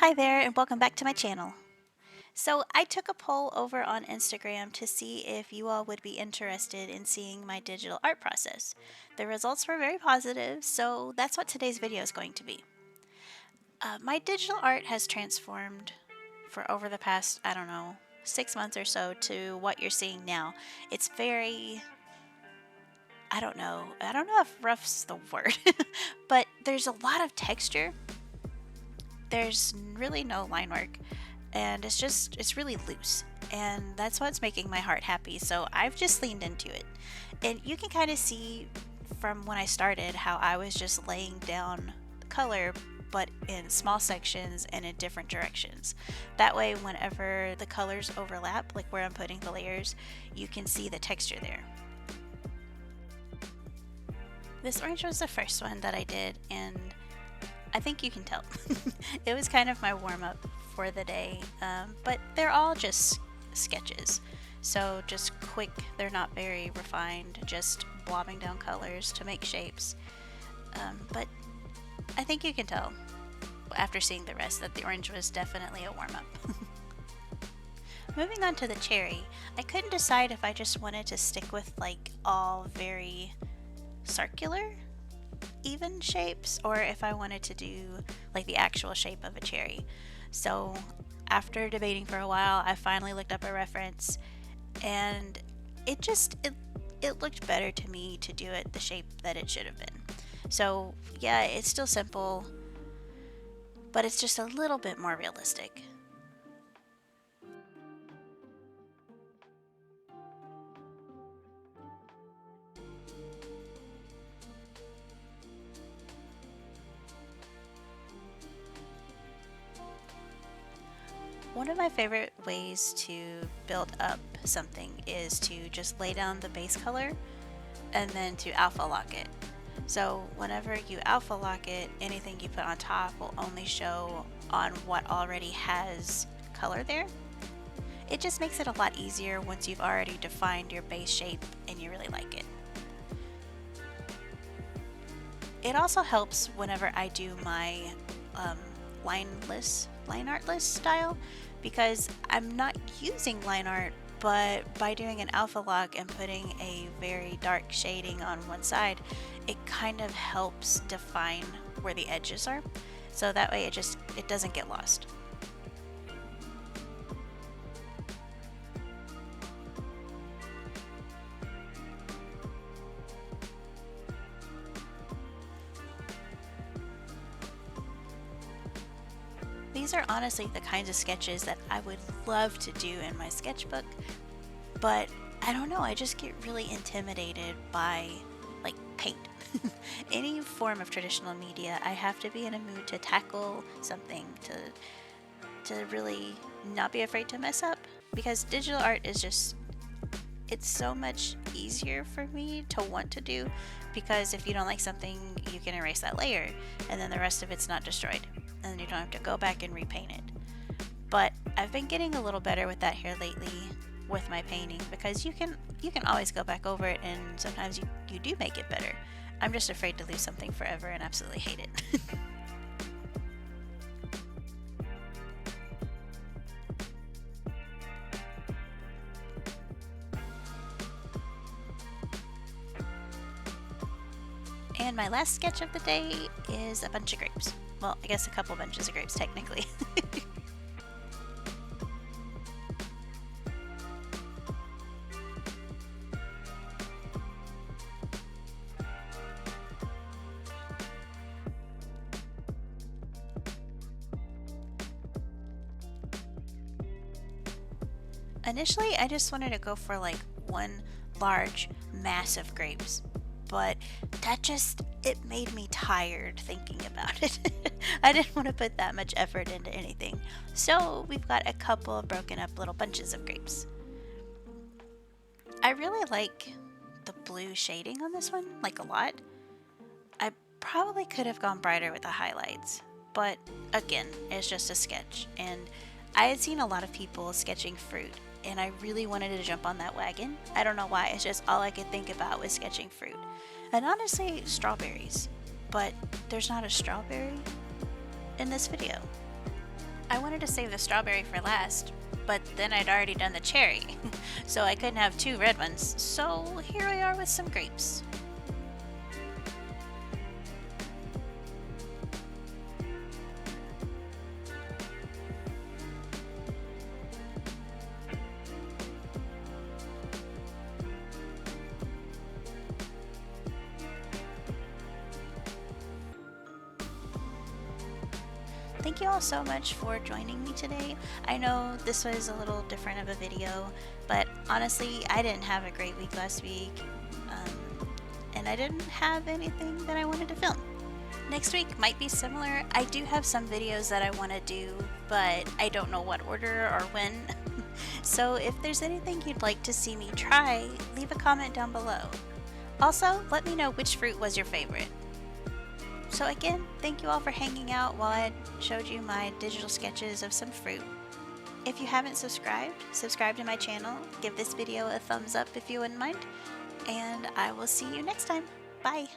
Hi there and welcome back to my channel. So I took a poll over on Instagram to see if you all would be interested in seeing my digital art process. The results were very positive, so that's what today's video is going to be. My digital art has transformed for over the past, I don't know, 6 months or so to what you're seeing now. It's very, I don't know if rough's the word, but there's a lot of texture. There's really no line work, and it's really loose, and that's what's making my heart happy, so I've just leaned into it. And you can kind of see from when I started how I was just laying down color, but in small sections and in different directions. That way, whenever the colors overlap, like where I'm putting the layers, you can see the texture there. This orange was the first one that I did, and I think you can tell. It was kind of my warm-up for the day, but they're all just sketches. So just quick, they're not very refined, just blobbing down colors to make shapes. But I think you can tell after seeing the rest that the orange was definitely a warm-up. Moving on to the cherry, I couldn't decide if I just wanted to stick with like all very circular even shapes or if I wanted to do like the actual shape of a cherry. So after debating for a while, I finally looked up a reference, and it looked better to me to do it the shape that it should have been. So yeah, it's still simple, but it's just a little bit more realistic. One of my favorite ways to build up something is to just lay down the base color and then to alpha lock it. So whenever you alpha lock it, anything you put on top will only show on what already has color there. It just makes it a lot easier once you've already defined your base shape and you really like it. It also helps whenever I do my line art list style, because I'm not using line art, but by doing an alpha lock and putting a very dark shading on one side, it kind of helps define where the edges are, so that way it doesn't get lost. These are honestly the kinds of sketches that I would love to do in my sketchbook, but I don't know, I just get really intimidated by like paint. Any form of traditional media, I have to be in a mood to tackle something, to really not be afraid to mess up, because digital art is just, it's so much easier for me to want to do, because if you don't like something, you can erase that layer and then the rest of it's not destroyed, and you don't have to go back and repaint it. But I've been getting a little better with that here lately with my painting, because you can always go back over it, and sometimes you do make it better. I'm just afraid to lose something forever and absolutely hate it. And my last sketch of the day is a bunch of grapes. Well, I guess a couple bunches of grapes technically. Initially, I just wanted to go for like one large mass of grapes, but it made me tired thinking about it. I didn't want to put that much effort into anything. So we've got a couple of broken up little bunches of grapes. I really like the blue shading on this one, like a lot. I probably could have gone brighter with the highlights, but again, it's just a sketch, and I had seen a lot of people sketching fruit, and I really wanted to jump on that wagon. I don't know why, it's just all I could think about was sketching fruit. And honestly, strawberries. But there's not a strawberry in this video. I wanted to save the strawberry for last, but then I'd already done the cherry, so I couldn't have two red ones. So here we are with some grapes. Thank you all so much for joining me today. I know this was a little different of a video, but honestly, I didn't have a great week last week, and I didn't have anything that I wanted to film. Next week might be similar. I do have some videos that I want to do, but I don't know what order or when. So if there's anything you'd like to see me try, leave a comment down below. Also, let me know which fruit was your favorite. So again, thank you all for hanging out while I showed you my digital sketches of some fruit. If you haven't subscribed, subscribe to my channel, give this video a thumbs up if you wouldn't mind, and I will see you next time. Bye!